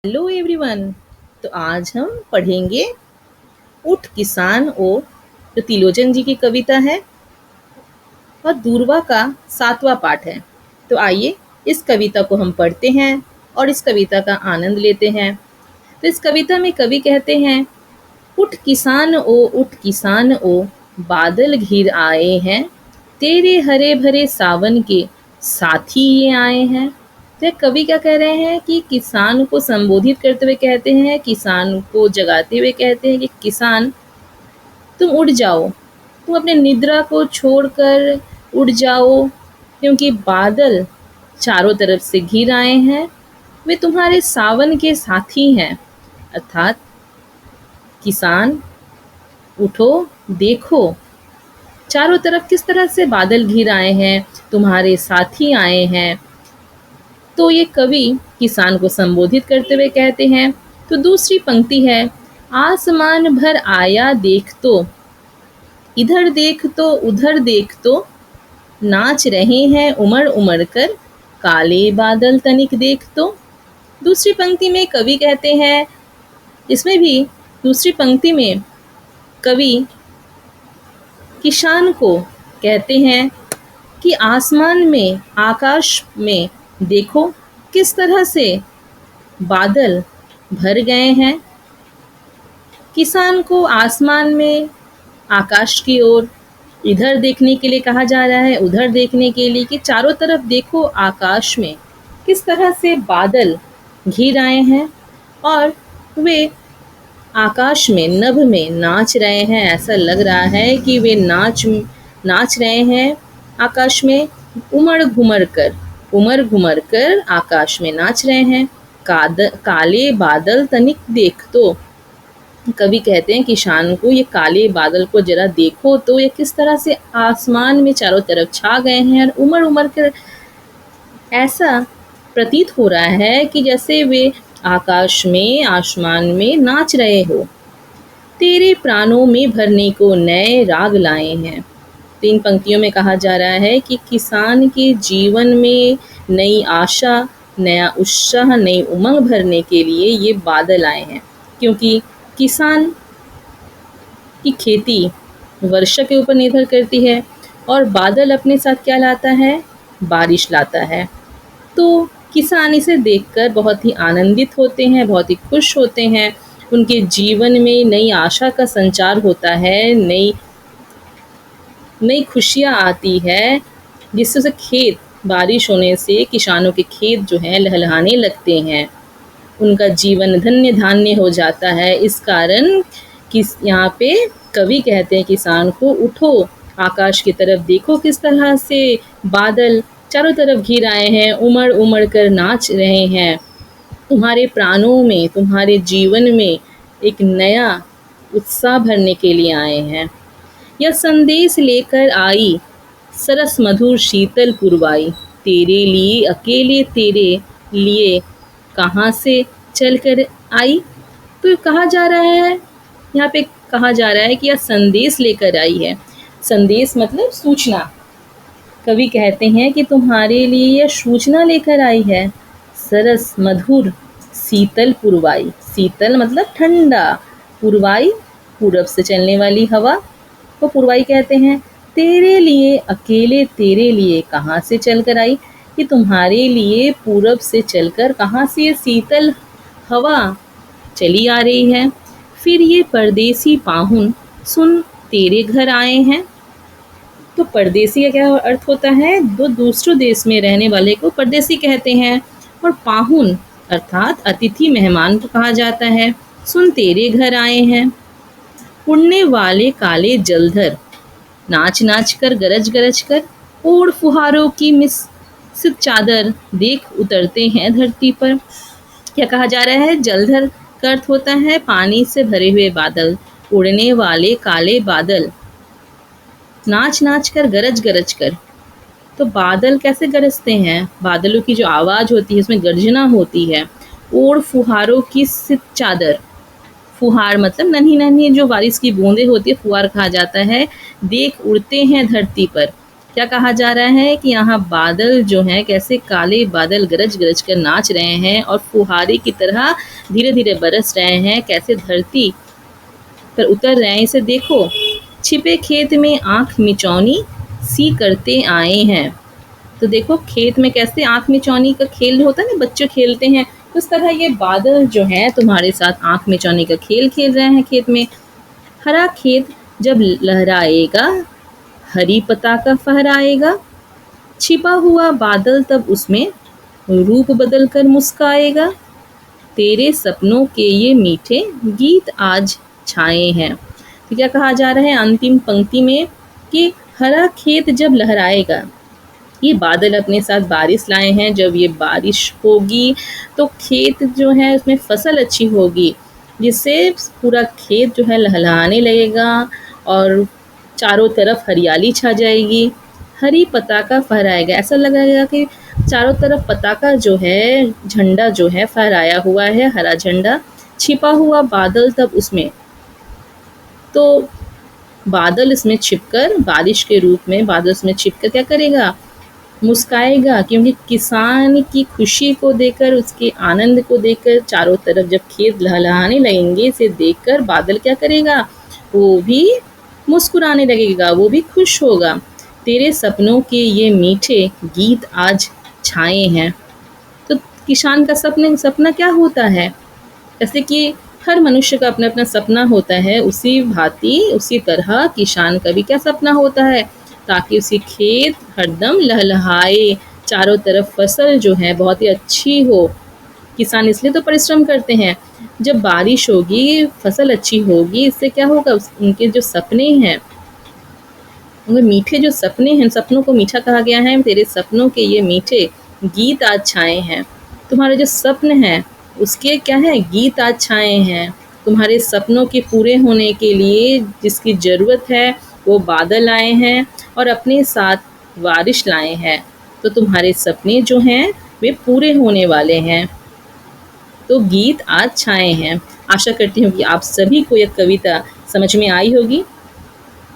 Hello everyone. तो आज हम पढ़ेंगे उठ किसान ओ, जो तिलोचन जी की कविता है और दूरवा का 7वां पाठ है। तो आइए इस कविता को हम पढ़ते हैं और इस कविता का आनंद लेते हैं। तो इस कविता में कवि कहते हैं, उठ किसान ओ, बादल घिर आए हैं, तेरे हरे भरे सावन के साथी ये आए हैं। तो कवि क्या कह रहे हैं कि किसान को संबोधित करते हुए कहते हैं, किसान को जगाते हुए कहते हैं कि किसान तुम उठ जाओ, तुम अपने निद्रा को छोड़कर उठ जाओ, क्योंकि बादल चारों तरफ से घिर आए हैं, वे तुम्हारे सावन के साथी हैं। अर्थात किसान उठो, देखो चारों तरफ किस तरह से बादल घिर आए हैं, तुम्हारे साथी आए हैं। तो ये कवि किसान को संबोधित करते हुए कहते हैं। तो दूसरी पंक्ति है, आसमान भर आया देख तो, इधर देख तो उधर देख तो, नाच रहे हैं उमड़ उमड़ कर, काले बादल तनिक देख तो। दूसरी पंक्ति में कवि कहते हैं, इसमें भी दूसरी पंक्ति में कवि किसान को कहते हैं कि आसमान में, आकाश में देखो किस तरह से बादल भर गए हैं। किसान को आसमान में, आकाश की ओर इधर देखने के लिए कहा जा रहा है, उधर देखने के लिए कि चारों तरफ देखो आकाश में किस तरह से बादल घिर आए हैं और वे आकाश में, नभ में नाच रहे हैं। ऐसा लग रहा है कि वे नाच रहे हैं आकाश में, उमड़ घुमड़ कर आकाश में नाच रहे हैं। काले बादल तनिक देख तो, कवि कहते हैं किसान को, ये काले बादल को जरा देखो तो, ये किस तरह से आसमान में चारों तरफ छा गए हैं और उमड़ उमड़ कर ऐसा प्रतीत हो रहा है कि जैसे वे आकाश में, आसमान में नाच रहे हो। तेरे प्राणों में भरने को नए राग लाए हैं। 3 पंक्तियों में कहा जा रहा है कि किसान के जीवन में नई आशा, नया उत्साह, नई उमंग भरने के लिए ये बादल आए हैं, क्योंकि किसान की खेती वर्षा के ऊपर निर्भर करती है और बादल अपने साथ क्या लाता है, बारिश लाता है। तो किसान इसे देखकर बहुत ही आनंदित होते हैं, बहुत ही खुश होते हैं। उनके जीवन में नई आशा का संचार होता है, नई खुशियाँ आती है, जिससे उसे खेत, बारिश होने से किसानों के खेत जो हैं लहलहाने लगते हैं, उनका जीवन धन्य धान्य हो जाता है। इस कारण यहाँ पे कवि कहते हैं किसान को, उठो, आकाश की तरफ देखो किस तरह से बादल चारों तरफ घिर आए हैं, उमड़ उमड़ कर नाच रहे हैं। तुम्हारे प्राणों में, तुम्हारे जीवन में एक नया उत्साह भरने के लिए आए हैं। यह संदेश लेकर आई सरस मधुर शीतल पुरवाई, तेरे लिए अकेले तेरे लिए कहाँ से चल कर आई। तो कहा जा रहा है, यहाँ पे कहा जा रहा है कि यह संदेश लेकर आई है। संदेश मतलब सूचना। कवि कहते हैं कि तुम्हारे लिए यह सूचना लेकर आई है, सरस मधुर शीतल पुरवाई। शीतल मतलब ठंडा, पुरवाई पूरब से चलने वाली हवा को पुरवाई कहते हैं। तेरे लिए अकेले तेरे लिए कहाँ से चल कर आई, कि तुम्हारे लिए पूरब से चलकर कहाँ से ये शीतल हवा चली आ रही है। फिर ये परदेसी पाहुन सुन तेरे घर आए हैं। तो परदेसी का क्या अर्थ होता है, दूसरों देश में रहने वाले को परदेसी कहते हैं। और पाहुन अर्थात अतिथि, मेहमान को कहा जाता है। सुन तेरे घर आए हैं। उड़ने वाले काले जलधर, नाच नाच कर, गरज गरज कर, ओढ़ फुहारों की मिश्रित चादर, देख उतरते हैं धरती पर। क्या कहा जा रहा है, जलधर का अर्थ होता है पानी से भरे हुए बादल, उड़ने वाले काले बादल, नाच नाच कर, गरज गरज कर। तो बादल कैसे गरजते हैं, बादलों की जो आवाज़ होती है उसमें गर्जना होती है। ओढ़ फुहारों की सित चादर, फुहार मतलब नन्ही नन्ही जो बारिश की बूंदें होती है, फुहार कहा जाता है। देख उड़ते हैं धरती पर, क्या कहा जा रहा है कि यहाँ बादल जो हैं कैसे काले बादल गरज गरज कर नाच रहे हैं और फुहारे की तरह धीरे धीरे बरस रहे हैं, कैसे धरती पर उतर रहे हैं। इसे देखो, छिपे खेत में आँख मिचौनी सी करते आए हैं। तो देखो खेत में कैसे आँख मिचौनी का खेल होता है ना, बच्चे खेलते हैं, उस तरह ये बादल जो हैं तुम्हारे साथ आँख मिचौनी का खेल खेल रहे हैं खेत में। हरा खेत जब लहराएगा, हरी पताका फहराएगा, छिपा हुआ बादल तब उसमें रूप बदल कर मुस्काएगा। तेरे सपनों के ये मीठे गीत आज छाए हैं। तो क्या कहा जा रहा है अंतिम पंक्ति में कि हरा खेत जब लहराएगा, ये बादल अपने साथ बारिश लाए हैं। जब ये बारिश होगी तो खेत जो है उसमें फसल अच्छी होगी, जिससे पूरा खेत जो है लहलहाने लगेगा और चारों तरफ हरियाली छा जाएगी। हरी पताका फहराएगा, ऐसा लगेगा कि चारों तरफ पताका जो है, झंडा जो है फहराया हुआ है, हरा झंडा। छिपा हुआ बादल तब उसमें, तो बादल इसमें छिपकर, बारिश के रूप में बादल इसमें छिपकर क्या करेगा, मुस्काएगा। क्योंकि किसान की खुशी को देखकर, उसके आनंद को देखकर, चारों तरफ जब खेत लहलहाने लगेंगे, इसे देखकर बादल क्या करेगा, वो भी मुस्कुराने लगेगा, वो भी खुश होगा। तेरे सपनों के ये मीठे गीत आज छाए हैं। तो किसान का सपना क्या होता है, जैसे कि हर मनुष्य का अपना अपना सपना होता है, उसी भांति उसी तरह किसान का भी क्या सपना होता है, ताकि उसकी खेत हरदम लहलहाए, चारों तरफ फसल जो है बहुत ही अच्छी हो। किसान इसलिए तो परिश्रम करते हैं। जब बारिश होगी, फसल अच्छी होगी, इससे क्या होगा, उनके जो सपने हैं, उनके मीठे जो सपने हैं, सपनों को मीठा कहा गया है। तेरे सपनों के ये मीठे गीत आज छाए हैं। तुम्हारे जो सपन हैं उसके क्या है, गीत आज छाए हैं। तुम्हारे सपनों के पूरे होने के लिए जिसकी ज़रूरत है वो बादल आए हैं और अपने साथ बारिश लाए हैं। तो तुम्हारे सपने जो हैं वे पूरे होने वाले हैं। तो गीत आज छाए हैं। आशा करती हूँ कि आप सभी को यह कविता समझ में आई होगी।